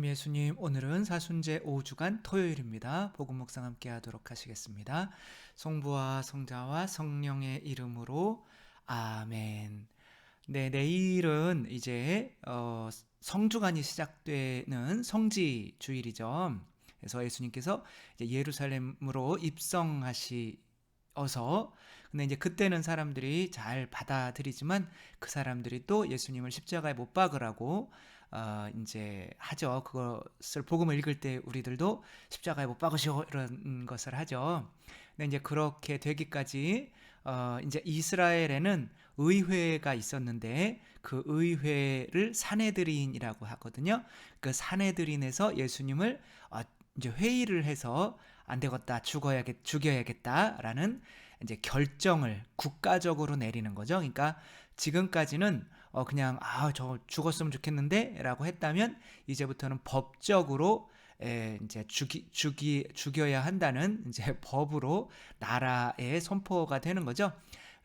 예수님, 오늘은 사순제 5주간 토요일입니다. 복음 묵상 함께 하도록 하시겠습니다. 성부와 성자와 성령의 이름으로 아멘. 네, 내일은 이제 성주간이 시작되는 성지 주일이죠. 그래서 예수님께서 이제 예루살렘으로 입성하셔서 근데 이제 그때는 사람들이 잘 받아들이지만 그 사람들이 또 예수님을 십자가에 못 박으라고 이제 하죠. 그것을 복음을 읽을 때 우리들도 십자가에 못 박으시오 이런 것을 하죠. 근데 이제 그렇게 되기까지 이제 이스라엘에는 의회가 있었는데 그 의회를 산헤드린이라고 하거든요. 그 산헤드린에서 예수님을 이제 회의를 해서 안 되겠다, 죽여야겠다라는 이제 결정을 국가적으로 내리는 거죠. 그러니까 지금까지는 그냥 저 죽었으면 좋겠는데라고 했다면 이제부터는 법적으로 이제 죽여야 한다는 이제 법으로 나라에 선포가 되는 거죠.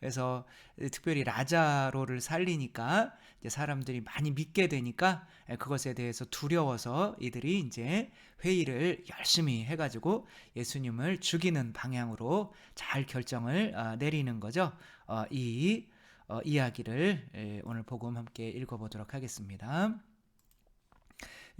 그래서 특별히 라자로를 살리니까 이제 사람들이 많이 믿게 되니까 그것에 대해서 두려워서 이들이 이제 회의를 열심히 해가지고 예수님을 죽이는 방향으로 잘 결정을 내리는 거죠. 이 이야기를 오늘 복음 함께 읽어보도록 하겠습니다.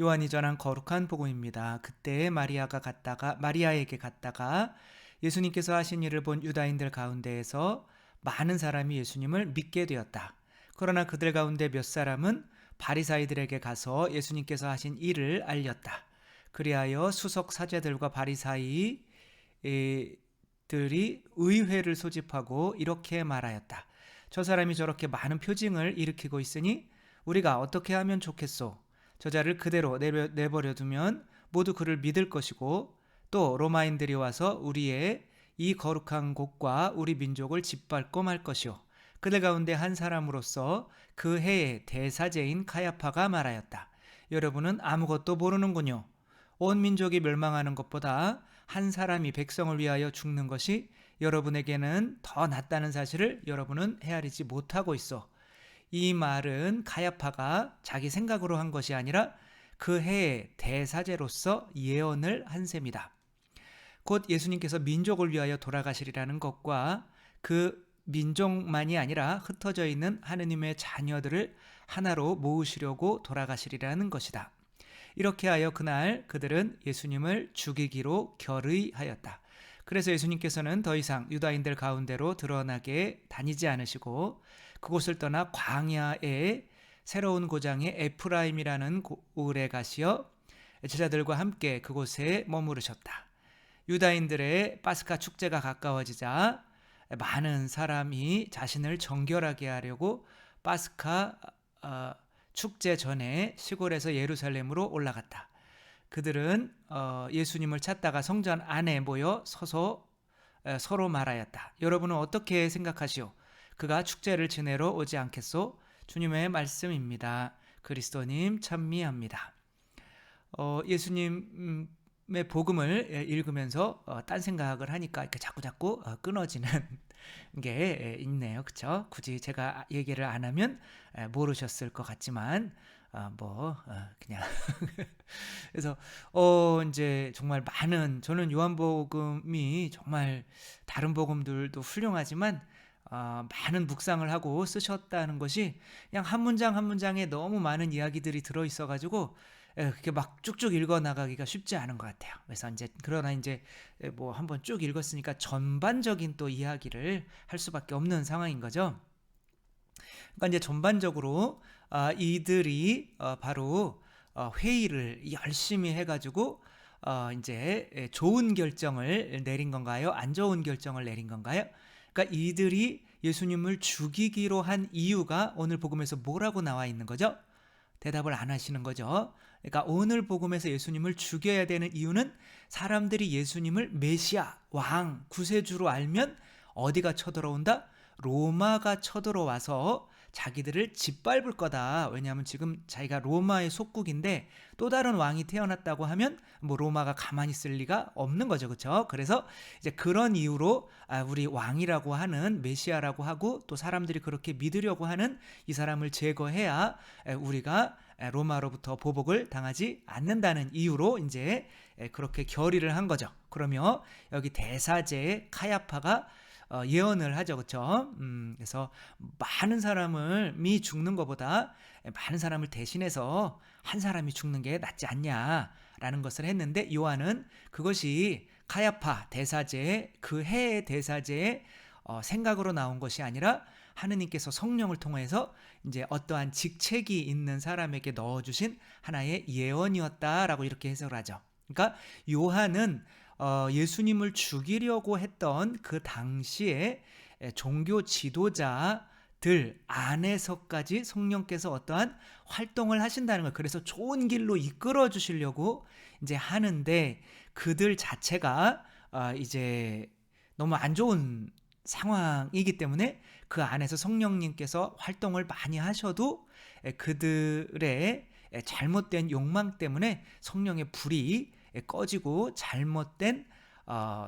요한이 전한 거룩한 복음입니다. 그때 마리아에게 갔다가 예수님께서 하신 일을 본 유다인들 가운데에서 많은 사람이 예수님을 믿게 되었다. 그러나 그들 가운데 몇 사람은 바리사이들에게 가서 예수님께서 하신 일을 알렸다. 그리하여 수석 사제들과 바리사이들이 의회를 소집하고 이렇게 말하였다. 저 사람이 저렇게 많은 표징을 일으키고 있으니 우리가 어떻게 하면 좋겠소? 저자를 그대로 내버려 두면 모두 그를 믿을 것이고 또 로마인들이 와서 우리의 이 거룩한 곳과 우리 민족을 짓밟고 말 것이요. 그들 가운데 한 사람으로서 그 해의 대사제인 카야파가 말하였다. 여러분은 아무것도 모르는군요. 온 민족이 멸망하는 것보다 한 사람이 백성을 위하여 죽는 것이 여러분에게는 더 낫다는 사실을 여러분은 헤아리지 못하고 있어. 이 말은 카야파가 자기 생각으로 한 것이 아니라 그 해의 대사제로서 예언을 한 셈이다. 곧 예수님께서 민족을 위하여 돌아가시리라는 것과 그 민족만이 아니라 흩어져 있는 하느님의 자녀들을 하나로 모으시려고 돌아가시리라는 것이다. 이렇게 하여 그날 그들은 예수님을 죽이기로 결의하였다. 그래서 예수님께서는 더 이상 유다인들 가운데로 드러나게 다니지 않으시고 그곳을 떠나 광야의 새로운 고장의 에프라임이라는 고을에 가시어 제자들과 함께 그곳에 머무르셨다. 유다인들의 파스카 축제가 가까워지자 많은 사람이 자신을 정결하게 하려고 파스카 축제 전에 시골에서 예루살렘으로 올라갔다. 그들은 예수님을 찾다가 성전 안에 모여 서서 서로 말하였다. 여러분은 어떻게 생각하시오? 그가 축제를 지내러 오지 않겠소? 주님의 말씀입니다. 그리스도님 찬미합니다. 예수님의 복음을 읽으면서 딴 생각을 하니까 이렇게 자꾸 끊어지는 게 있네요. 그렇죠? 굳이 제가 얘기를 안 하면 모르셨을 것 같지만 그냥 그래서 이제 정말 많은 저는 요한복음이 정말 다른 복음들도 훌륭하지만 많은 묵상을 하고 쓰셨다는 것이 그냥 한 문장 한 문장에 너무 많은 이야기들이 들어 있어 가지고 그렇게 막 쭉쭉 읽어 나가기가 쉽지 않은 것 같아요. 그래서 그러나 뭐 한번 쭉 읽었으니까 전반적인 또 이야기를 할 수밖에 없는 상황인 거죠. 그러니까 이제 전반적으로 이들이 바로 회의를 열심히 해가지고 이제 좋은 결정을 내린 건가요? 안 좋은 결정을 내린 건가요? 그러니까 이들이 예수님을 죽이기로 한 이유가 오늘 복음에서 뭐라고 나와 있는 거죠? 대답을 안 하시는 거죠. 그러니까 오늘 복음에서 예수님을 죽여야 되는 이유는 사람들이 예수님을 메시아, 왕, 구세주로 알면 어디가 쳐들어온다? 로마가 쳐들어와서 자기들을 짓밟을 거다. 왜냐하면 지금 자기가 로마의 속국인데 또 다른 왕이 태어났다고 하면 뭐 로마가 가만히 있을 리가 없는 거죠. 그렇죠? 그래서 이제 그런 이유로 우리 왕이라고 하는 메시아라고 하고 또 사람들이 그렇게 믿으려고 하는 이 사람을 제거해야 우리가 로마로부터 보복을 당하지 않는다는 이유로 이제 그렇게 결의를 한 거죠. 그러면 여기 대사제 카야파가 예언을 하죠, 그렇죠? 그래서 많은 사람이 죽는 것보다 많은 사람을 대신해서 한 사람이 죽는 게 낫지 않냐라는 것을 했는데, 요한은 그것이 카야파 대사제, 그 해의 대사제의 생각으로 나온 것이 아니라 하느님께서 성령을 통해서 이제 어떠한 직책이 있는 사람에게 넣어주신 하나의 예언이었다라고 이렇게 해석을 하죠. 그러니까 요한은 예수님을 죽이려고 했던 그 당시에 종교 지도자들 안에서까지 성령께서 어떠한 활동을 하신다는 거예요. 그래서 좋은 길로 이끌어 주시려고 이제 하는데, 그들 자체가 이제 너무 안 좋은 상황이기 때문에 그 안에서 성령님께서 활동을 많이 하셔도 그들의 잘못된 욕망 때문에 성령의 불이 꺼지고 잘못된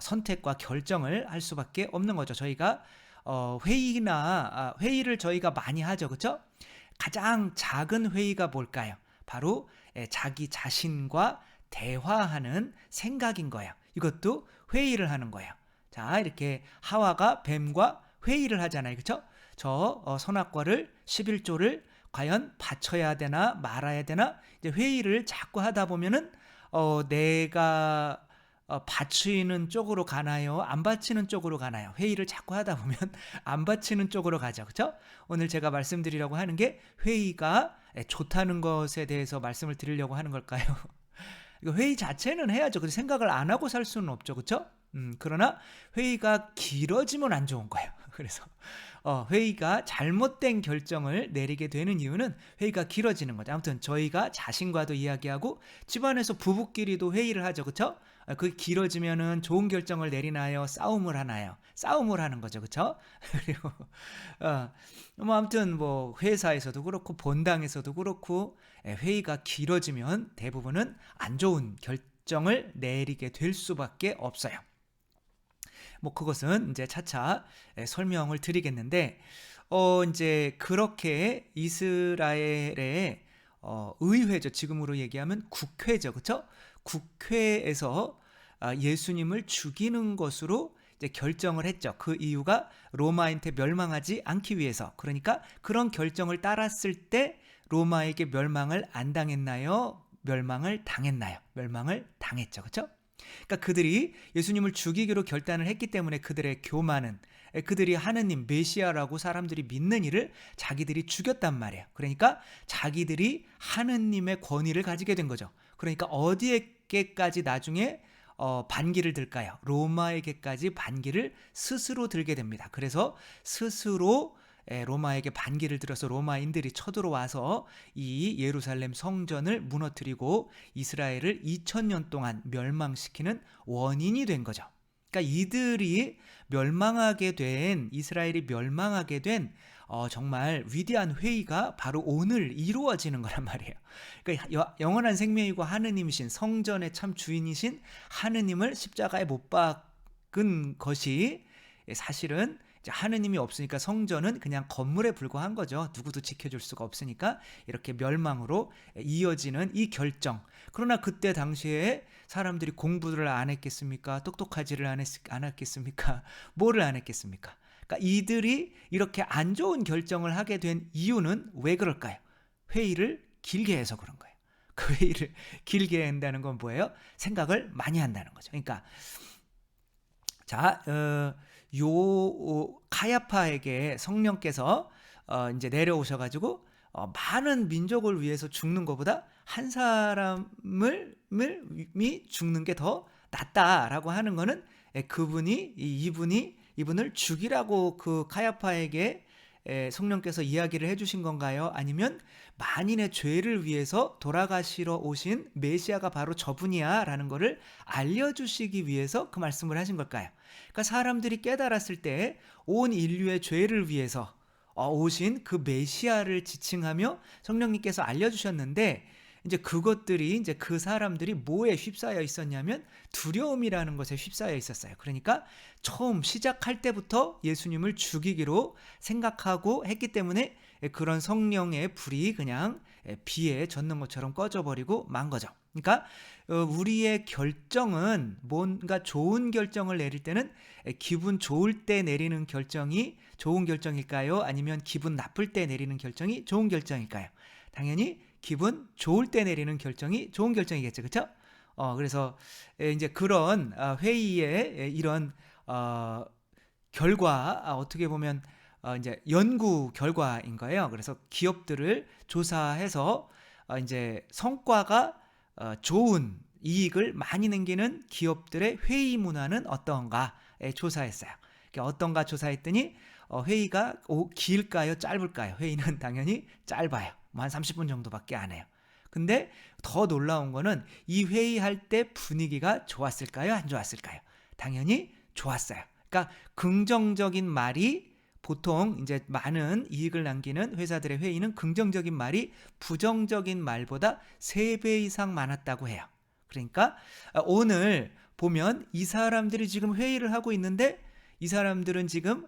선택과 결정을 할 수밖에 없는 거죠. 저희가 회의를 저희가 많이 하죠, 그렇죠? 가장 작은 회의가 뭘까요? 바로 자기 자신과 대화하는 생각인 거예요. 이것도 회의를 하는 거예요. 자, 이렇게 하와가 뱀과 회의를 하잖아요, 그렇죠? 저 선악과를 11조를 과연 바쳐야 되나 말아야 되나, 이제 회의를 자꾸 하다 보면은 내가 바치는 쪽으로 가나요? 안 바치는 쪽으로 가나요? 회의를 자꾸 하다 보면 안 바치는 쪽으로 가죠, 그렇죠? 오늘 제가 말씀드리려고 하는 게 회의가 좋다는 것에 대해서 말씀을 드리려고 하는 걸까요? 회의 자체는 해야죠. 그래서 생각을 안 하고 살 수는 없죠, 그렇죠? 그러나 회의가 길어지면 안 좋은 거예요. 그래서 회의가 잘못된 결정을 내리게 되는 이유는 회의가 길어지는 거죠. 아무튼 저희가 자신과도 이야기하고 집안에서 부부끼리도 회의를 하죠, 그렇죠? 그 길어지면은 좋은 결정을 내리나요? 싸움을 하나요? 싸움을 하는 거죠, 그렇죠? 그리고 아무튼 뭐 회사에서도 그렇고 본당에서도 그렇고 회의가 길어지면 대부분은 안 좋은 결정을 내리게 될 수밖에 없어요. 뭐 그것은 이제 차차 설명을 드리겠는데, 이제 그렇게 이스라엘의 의회죠. 지금으로 얘기하면 국회죠, 그렇죠? 국회에서 예수님을 죽이는 것으로 이제 결정을 했죠. 그 이유가 로마인테 멸망하지 않기 위해서. 그러니까 그런 결정을 따랐을 때 로마에게 멸망을 안 당했나요? 멸망을 당했나요? 멸망을 당했죠, 그렇죠? 그러니까 그들이 예수님을 죽이기로 결단을 했기 때문에 그들의 교만은, 그들이 하느님 메시아라고 사람들이 믿는 이를 자기들이 죽였단 말이에요. 그러니까 자기들이 하느님의 권위를 가지게 된 거죠. 그러니까 어디에게까지 나중에 반기를 들까요? 로마에게까지 반기를 스스로 들게 됩니다. 그래서 스스로 로마에게 반기를 들어서 로마인들이 쳐들어와서 이 예루살렘 성전을 무너뜨리고 이스라엘을 2000년 동안 멸망시키는 원인이 된 거죠. 그러니까 이들이 이스라엘이 멸망하게 된 정말 위대한 회의가 바로 오늘 이루어지는 거란 말이에요. 그러니까 영원한 생명이고 하느님이신, 성전의 참 주인이신 하느님을 십자가에 못 박은 것이 사실은 하느님이 없으니까 성전은 그냥 건물에 불과한 거죠. 누구도 지켜줄 수가 없으니까 이렇게 멸망으로 이어지는 이 결정. 그러나 그때 당시에 사람들이 공부를 안 했겠습니까? 똑똑하지를 않았겠습니까? 뭐를 안 했겠습니까? 그러니까 이들이 이렇게 안 좋은 결정을 하게 된 이유는 왜 그럴까요? 회의를 길게 해서 그런 거예요. 그 회의를 길게 한다는 건 뭐예요? 생각을 많이 한다는 거죠. 그러니까 자, 카야파에게 성령께서 이제 내려오셔가지고 많은 민족을 위해서 죽는 것보다 한 사람이 죽는 게 더 낫다라고 하는 거는 이분을 죽이라고 그 카야파에게 성령께서 이야기를 해주신 건가요? 아니면 만인의 죄를 위해서 돌아가시러 오신 메시아가 바로 저분이야 라는 거를 알려주시기 위해서 그 말씀을 하신 걸까요? 그러니까 사람들이 깨달았을 때 온 인류의 죄를 위해서 오신 그 메시아를 지칭하며 성령님께서 알려주셨는데, 이제 그것들이 이제 그 사람들이 뭐에 휩싸여 있었냐면 두려움이라는 것에 휩싸여 있었어요. 그러니까 처음 시작할 때부터 예수님을 죽이기로 생각하고 했기 때문에 그런 성령의 불이 그냥 비에 젖는 것처럼 꺼져버리고 만 거죠. 그러니까 우리의 결정은 뭔가 좋은 결정을 내릴 때는 기분 좋을 때 내리는 결정이 좋은 결정일까요? 아니면 기분 나쁠 때 내리는 결정이 좋은 결정일까요? 당연히 기분 좋을 때 내리는 결정이 좋은 결정이겠죠. 그렇죠? 그래서 이제 그런 회의의 이런 결과, 어떻게 보면 이제 연구 결과인 거예요. 그래서 기업들을 조사해서 이제 성과가 좋은 이익을 많이 남기는 기업들의 회의 문화는 어떤가에 조사했어요. 그러니까 어떤가 조사했더니 회의가 길까요? 짧을까요? 회의는 당연히 짧아요. 뭐 한 30분 정도밖에 안 해요. 근데 더 놀라운 거는 이 회의할 때 분위기가 좋았을까요? 안 좋았을까요? 당연히 좋았어요. 그러니까 긍정적인 말이 보통 이제 많은 이익을 남기는 회사들의 회의는 긍정적인 말이 부정적인 말보다 3배 이상 많았다고 해요. 그러니까 오늘 보면 이 사람들이 지금 회의를 하고 있는데 이 사람들은 지금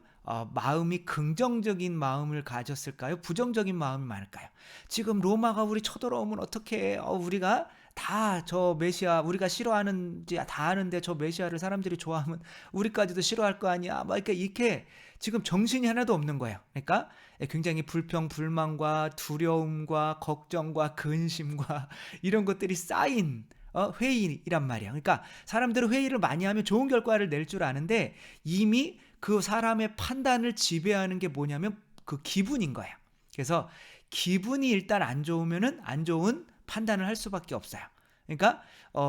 마음이 긍정적인 마음을 가졌을까요? 부정적인 마음이 많을까요? 지금 로마가 우리 쳐들어오면 어떻게 우리가 다 저 메시아 우리가 싫어하는지 다 아는데 저 메시아를 사람들이 좋아하면 우리까지도 싫어할 거 아니야. 막 이렇게 지금 정신이 하나도 없는 거예요. 그러니까 굉장히 불평, 불만과 두려움과 걱정과 근심과 이런 것들이 쌓인 회의란 말이야. 그러니까 사람들은 회의를 많이 하면 좋은 결과를 낼 줄 아는데 이미 그 사람의 판단을 지배하는 게 뭐냐면 그 기분인 거예요. 그래서 기분이 일단 안 좋으면은 안 좋은 판단을 할 수밖에 없어요. 그러니까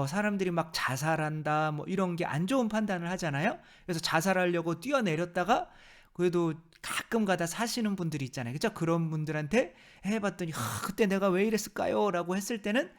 사람들이 막 자살한다 뭐 이런 게 안 좋은 판단을 하잖아요. 그래서 자살하려고 뛰어내렸다가 그래도 가끔 가다 사시는 분들이 있잖아요. 그죠? 그런 분들한테 해봤더니 그때 내가 왜 이랬을까요? 라고 했을 때는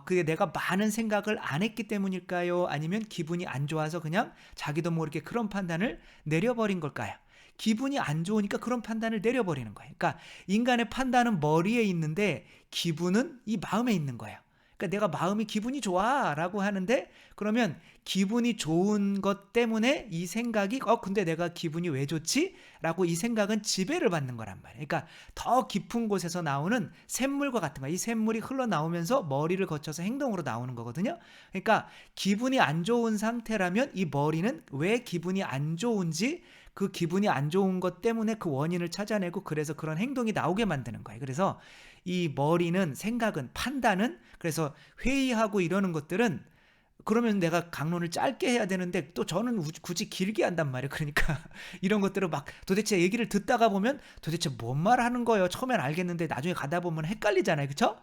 그게 내가 많은 생각을 안 했기 때문일까요? 아니면 기분이 안 좋아서 그냥 자기도 모르게 그런 판단을 내려버린 걸까요? 기분이 안 좋으니까 그런 판단을 내려버리는 거예요. 그러니까 인간의 판단은 머리에 있는데 기분은 이 마음에 있는 거예요. 그러니까 내가 마음이 기분이 좋아 라고 하는데 그러면 기분이 좋은 것 때문에 이 생각이 근데 내가 기분이 왜 좋지? 라고 이 생각은 지배를 받는 거란 말이에요. 그러니까 더 깊은 곳에서 나오는 샘물과 같은 거야. 이 샘물이 흘러나오면서 머리를 거쳐서 행동으로 나오는 거거든요. 그러니까 기분이 안 좋은 상태라면 이 머리는 왜 기분이 안 좋은지 그 기분이 안 좋은 것 때문에 그 원인을 찾아내고 그래서 그런 행동이 나오게 만드는 거예요. 그래서 이 머리는 생각은 판단은 그래서 회의하고 이러는 것들은 그러면 내가 강론을 짧게 해야 되는데 또 저는 굳이 길게 한단 말이에요. 그러니까 이런 것들을 막 도대체 얘기를 듣다가 보면 도대체 뭔 말 하는 거예요. 처음엔 알겠는데 나중에 가다 보면 헷갈리잖아요. 그렇죠?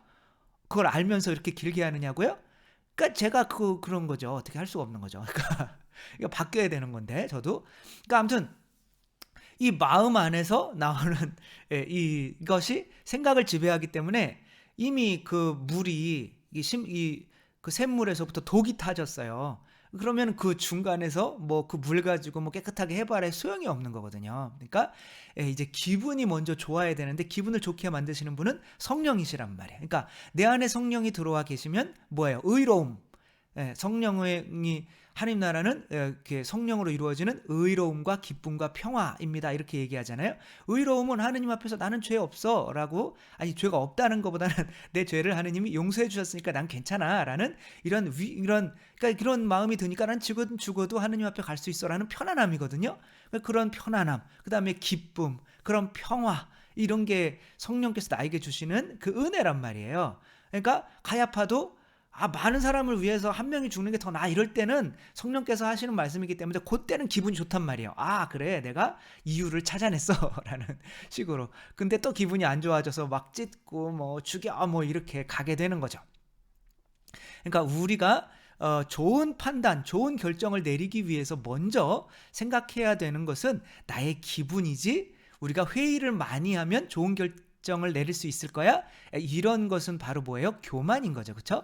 그걸 알면서 이렇게 길게 하느냐고요? 그러니까 제가 그런 거죠. 어떻게 할 수가 없는 거죠. 그러니까 이거 바뀌어야 되는 건데 저도. 그러니까 아무튼 이 마음 안에서 나오는 이것이 생각을 지배하기 때문에 이미 그 물이 그 샘물에서부터 독이 타졌어요. 그러면 그 중간에서 뭐 그 물 가지고 뭐 깨끗하게 해봐야 소용이 없는 거거든요. 그러니까 이제 기분이 먼저 좋아야 되는데 기분을 좋게 만드시는 분은 성령이시란 말이에요. 그러니까 내 안에 성령이 들어와 계시면 뭐예요? 의로움. 성령이 하나님 나라는 이렇게 성령으로 이루어지는 의로움과 기쁨과 평화입니다. 이렇게 얘기하잖아요. 의로움은 하느님 앞에서 나는 죄 없어 라고 아니 죄가 없다는 것보다는 내 죄를 하느님이 용서해 주셨으니까 난 괜찮아 라는 이런 그러니까 그런 마음이 드니까 난 죽어도 하느님 앞에 갈 수 있어 라는 편안함이거든요. 그런 편안함 그 다음에 기쁨 그런 평화 이런 게 성령께서 나에게 주시는 그 은혜란 말이에요. 그러니까 가야파도 많은 사람을 위해서 한 명이 죽는 게 더 나아 이럴 때는 성령께서 하시는 말씀이기 때문에 그때는 기분이 좋단 말이에요. 그래 내가 이유를 찾아냈어 라는 식으로. 근데 또 기분이 안 좋아져서 막 찢고 뭐 죽여 뭐 이렇게 가게 되는 거죠. 그러니까 우리가 좋은 판단, 좋은 결정을 내리기 위해서 먼저 생각해야 되는 것은 나의 기분이지 우리가 회의를 많이 하면 좋은 결정을 내릴 수 있을 거야? 이런 것은 바로 뭐예요? 교만인 거죠. 그렇죠?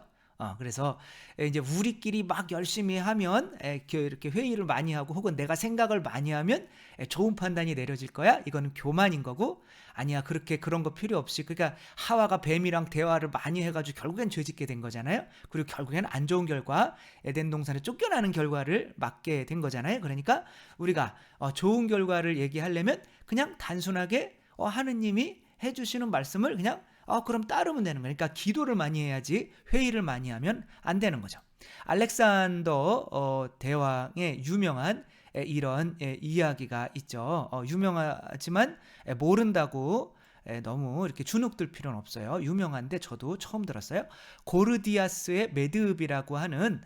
그래서 이제 우리끼리 막 열심히 하면 이렇게 회의를 많이 하고 혹은 내가 생각을 많이 하면 좋은 판단이 내려질 거야. 이거는 교만인 거고 아니야 그런 거 필요 없이 그러니까 하와가 뱀이랑 대화를 많이 해가지고 결국엔 죄짓게 된 거잖아요. 그리고 결국엔 안 좋은 결과 에덴 동산에 쫓겨나는 결과를 맞게 된 거잖아요. 그러니까 우리가 좋은 결과를 얘기하려면 그냥 단순하게 하느님이 해주시는 말씀을 그냥 그럼 따르면 되는 거예요. 그러니까 기도를 많이 해야지 회의를 많이 하면 안 되는 거죠. 알렉산더 대왕의 유명한 이런 이야기가 있죠. 유명하지만 모른다고 너무 이렇게 주눅들 필요는 없어요. 유명한데 저도 처음 들었어요. 고르디아스의 매듭이라고 하는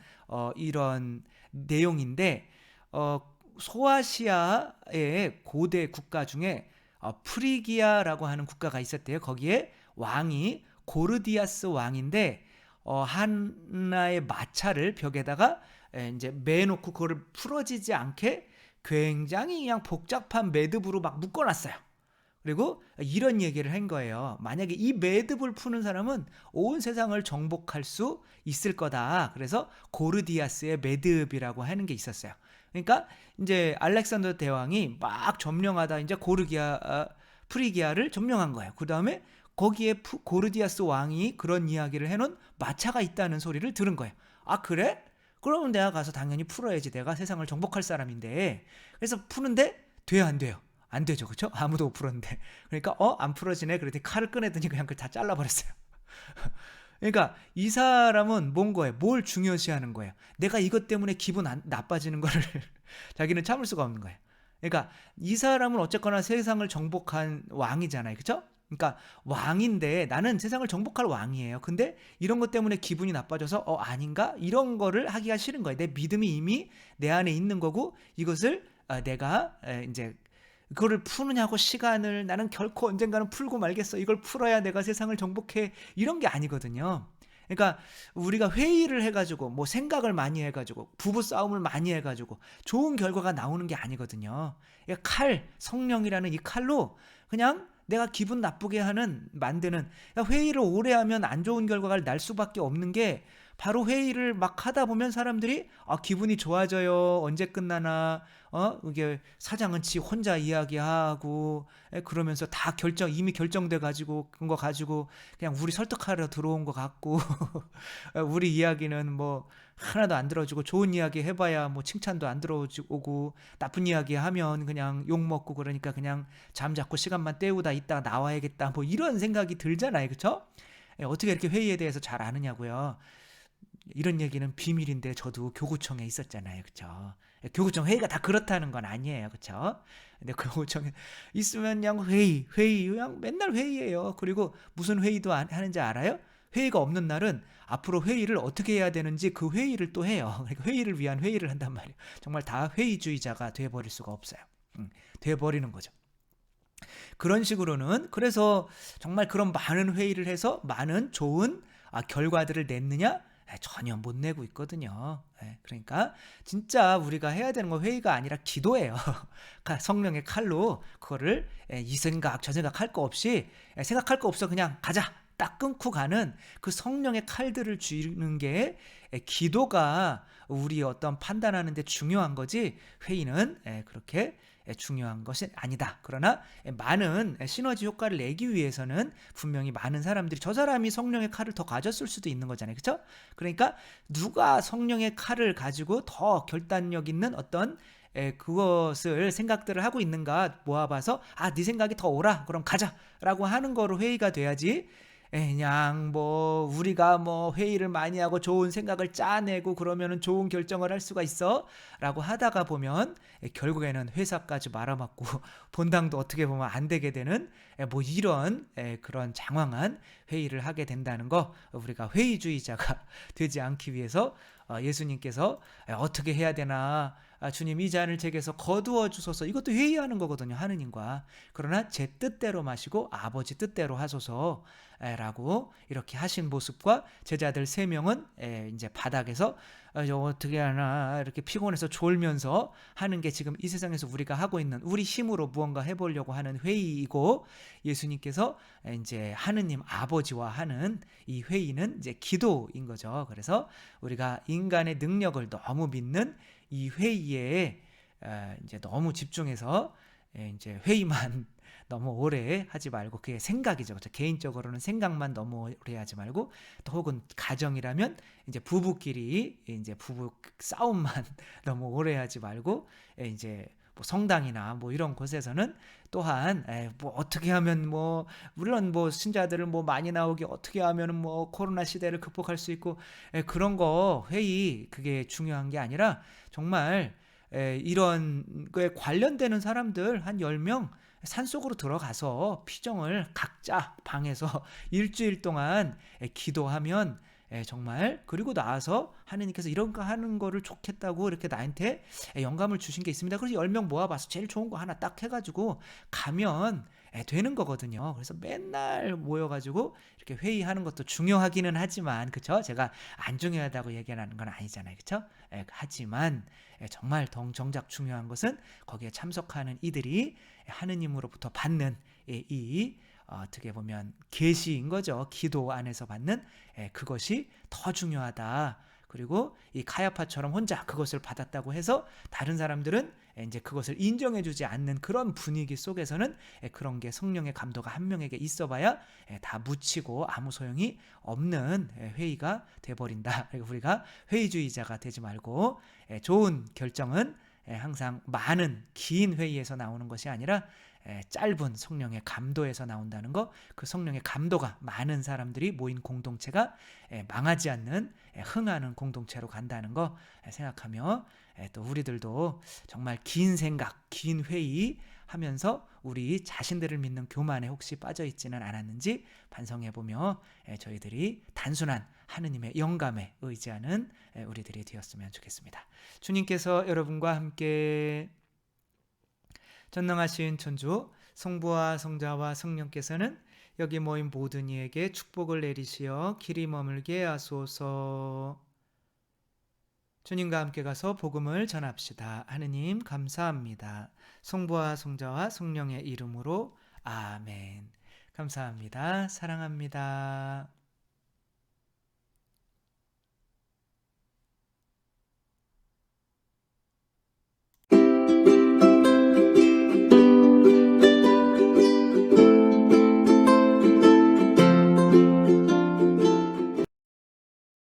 이런 내용인데 소아시아의 고대 국가 중에 프리기아라고 하는 국가가 있었대요. 거기에 왕이 고르디아스 왕인데 하나의 마차를 벽에다가 이제 매놓고 그거를 풀어지지 않게 굉장히 그냥 복잡한 매듭으로 막 묶어놨어요. 그리고 이런 얘기를 한 거예요. 만약에 이 매듭을 푸는 사람은 온 세상을 정복할 수 있을 거다. 그래서 고르디아스의 매듭이라고 하는 게 있었어요. 그러니까 이제 알렉산더 대왕이 막 점령하다 이제 프리기아를 점령한 거예요. 그 다음에 거기에 고르디아스 왕이 그런 이야기를 해놓은 마차가 있다는 소리를 들은 거예요. 아, 그래? 그러면 내가 가서 당연히 풀어야지. 내가 세상을 정복할 사람인데. 그래서 푸는데 돼요, 안 돼요? 안 되죠, 그렇죠? 아무도 못 풀었는데. 그러니까 안 풀어지네. 그랬더니 칼을 꺼내더니 그냥 그걸 다 잘라버렸어요. 그러니까 이 사람은 뭔 거예요? 뭘 중요시하는 거예요? 내가 이것 때문에 기분 나빠지는 거를 자기는 참을 수가 없는 거예요. 그러니까 이 사람은 어쨌거나 세상을 정복한 왕이잖아요, 그렇죠? 그러니까 왕인데 나는 세상을 정복할 왕이에요. 근데 이런 것 때문에 기분이 나빠져서 아닌가? 이런 거를 하기가 싫은 거예요. 내 믿음이 이미 내 안에 있는 거고 이것을 내가 이제 그거를 푸느냐고 시간을 나는 결코 언젠가는 풀고 말겠어. 이걸 풀어야 내가 세상을 정복해. 이런 게 아니거든요. 그러니까 우리가 회의를 해가지고 뭐 생각을 많이 해가지고 부부 싸움을 많이 해가지고 좋은 결과가 나오는 게 아니거든요. 그러니까 성령이라는 이 칼로 그냥 내가 기분 나쁘게 만드는, 그러니까 회의를 오래 하면 안 좋은 결과가 날 수밖에 없는 게 바로 회의를 막 하다 보면 사람들이 기분이 좋아져요. 언제 끝나나? 이게 사장은 지 혼자 이야기하고 그러면서 다 이미 결정돼 가지고 그런 거 가지고 그냥 우리 설득하러 들어온 것 같고 우리 이야기는 뭐 하나도 안 들어주고 좋은 이야기 해봐야 뭐 칭찬도 안 들어오고 나쁜 이야기 하면 그냥 욕 먹고 그러니까 그냥 잠자고 시간만 때우다 있다가 나와야겠다 뭐 이런 생각이 들잖아요, 그렇죠? 어떻게 이렇게 회의에 대해서 잘 아느냐고요? 이런 얘기는 비밀인데 저도 교구청에 있었잖아요, 그렇죠? 교구청 회의가 다 그렇다는 건 아니에요, 그렇죠? 근데 교구청에 있으면 그냥 그냥 맨날 회의예요. 그리고 무슨 회의도 하는지 알아요? 회의가 없는 날은 앞으로 회의를 어떻게 해야 되는지 그 회의를 또 해요. 그러니까 회의를 위한 회의를 한단 말이에요. 정말 다 회의주의자가 돼버릴 수가 없어요. 돼버리는 거죠. 그런 식으로는 그래서 정말 그런 많은 회의를 해서 많은 좋은 결과들을 냈느냐? 전혀 못 내고 있거든요. 그러니까 진짜 우리가 해야 되는 건 회의가 아니라 기도예요. 성령의 칼로 그거를 이 생각 저 생각 할 거 없이 생각할 거 없어 그냥 가자 딱 끊고 가는 그 성령의 칼들을 쥐는 게 기도가 우리 어떤 판단하는 데 중요한 거지 회의는 그렇게 중요한 것은 아니다. 그러나 많은 시너지 효과를 내기 위해서는 분명히 많은 사람들이 저 사람이 성령의 칼을 더 가졌을 수도 있는 거잖아요. 그렇죠? 그러니까 누가 성령의 칼을 가지고 더 결단력 있는 어떤 그것을 생각들을 하고 있는가 모아봐서 네 생각이 더 옳아. 그럼 가자라고 하는 거로 회의가 돼야지. 그냥 뭐 우리가 뭐 회의를 많이 하고 좋은 생각을 짜내고 그러면은 좋은 결정을 할 수가 있어 라고 하다가 보면 결국에는 회사까지 말아먹고 본당도 어떻게 보면 안 되게 되는 뭐 이런 그런 장황한 회의를 하게 된다는 거, 우리가 회의주의자가 되지 않기 위해서 예수님께서 어떻게 해야 되나, 주님 이 잔을 제게서 거두어 주소서, 이것도 회의하는 거거든요, 하느님과. 그러나 제 뜻대로 마시고 아버지 뜻대로 하소서 라고 이렇게 하신 모습과 제자들 3명은 이제 바닥에서 어떻게 하나 이렇게 피곤해서 졸면서 하는 게 지금 이 세상에서 우리가 하고 있는 우리 힘으로 무언가 해보려고 하는 회의이고, 예수님께서 이제 하느님 아버지와 하는 이 회의는 이제 기도인 거죠. 그래서 우리가 인간의 능력을 너무 믿는 이 회의에 이제 너무 집중해서 이제 회의만 너무 오래 하지 말고, 그게 생각이죠. 그렇죠? 개인적으로는 생각만 너무 오래 하지 말고, 또 혹은 가정이라면 이제 부부끼리 이제 부부 싸움만 너무 오래 하지 말고, 이제 뭐 성당이나 뭐 이런 곳에서는 또한 뭐 어떻게 하면 뭐 물론 뭐 신자들을 뭐 많이 나오게 어떻게 하면은 뭐 코로나 시대를 극복할 수 있고, 그런 거 회의 그게 중요한 게 아니라 정말 이런 거에 관련되는 사람들 한 10명 산속으로 들어가서 피정을 각자 방에서 일주일 동안 기도하면, 정말, 그리고 나와서 하느님께서 이런 거 하는 거를 좋겠다고 이렇게 나한테 영감을 주신 게 있습니다. 그래서 10명 모아봐서 제일 좋은 거 하나 딱 해가지고 가면 되는 거거든요. 그래서 맨날 모여가지고 이렇게 회의하는 것도 중요하기는 하지만, 그쵸? 제가 안 중요하다고 얘기하는 건 아니잖아요. 그쵸? 하지만 정말 정작 중요한 것은 거기에 참석하는 이들이 하느님으로부터 받는 이 어떻게 보면 계시인 거죠. 기도 안에서 받는 그것이 더 중요하다. 그리고 이 카야파처럼 혼자 그것을 받았다고 해서 다른 사람들은 이제 그것을 인정해주지 않는 그런 분위기 속에서는 그런 게 성령의 감도가 한 명에게 있어봐야 다 묻히고 아무 소용이 없는 회의가 돼버린다. 그리고 우리가 회의주의자가 되지 말고 좋은 결정은 항상 많은 긴 회의에서 나오는 것이 아니라 짧은 성령의 감도에서 나온다는 거, 그 성령의 감도가 많은 사람들이 모인 공동체가 망하지 않는 흥하는 공동체로 간다는 거 생각하며, 또 우리들도 정말 긴 생각, 긴 회의 하면서 우리 자신들을 믿는 교만에 혹시 빠져 있지는 않았는지 반성해보며 저희들이 단순한 하느님의 영감에 의지하는 우리들이 되었으면 좋겠습니다. 주님께서 여러분과 함께 전능하신 천주 성부와 성자와 성령께서는 여기 모인 모든 이에게 축복을 내리시어 길이 머물게 하소서. 주님과 함께 가서 복음을 전합시다. 하느님 감사합니다. 성부와 성자와 성령의 이름으로 아멘. 감사합니다. 사랑합니다.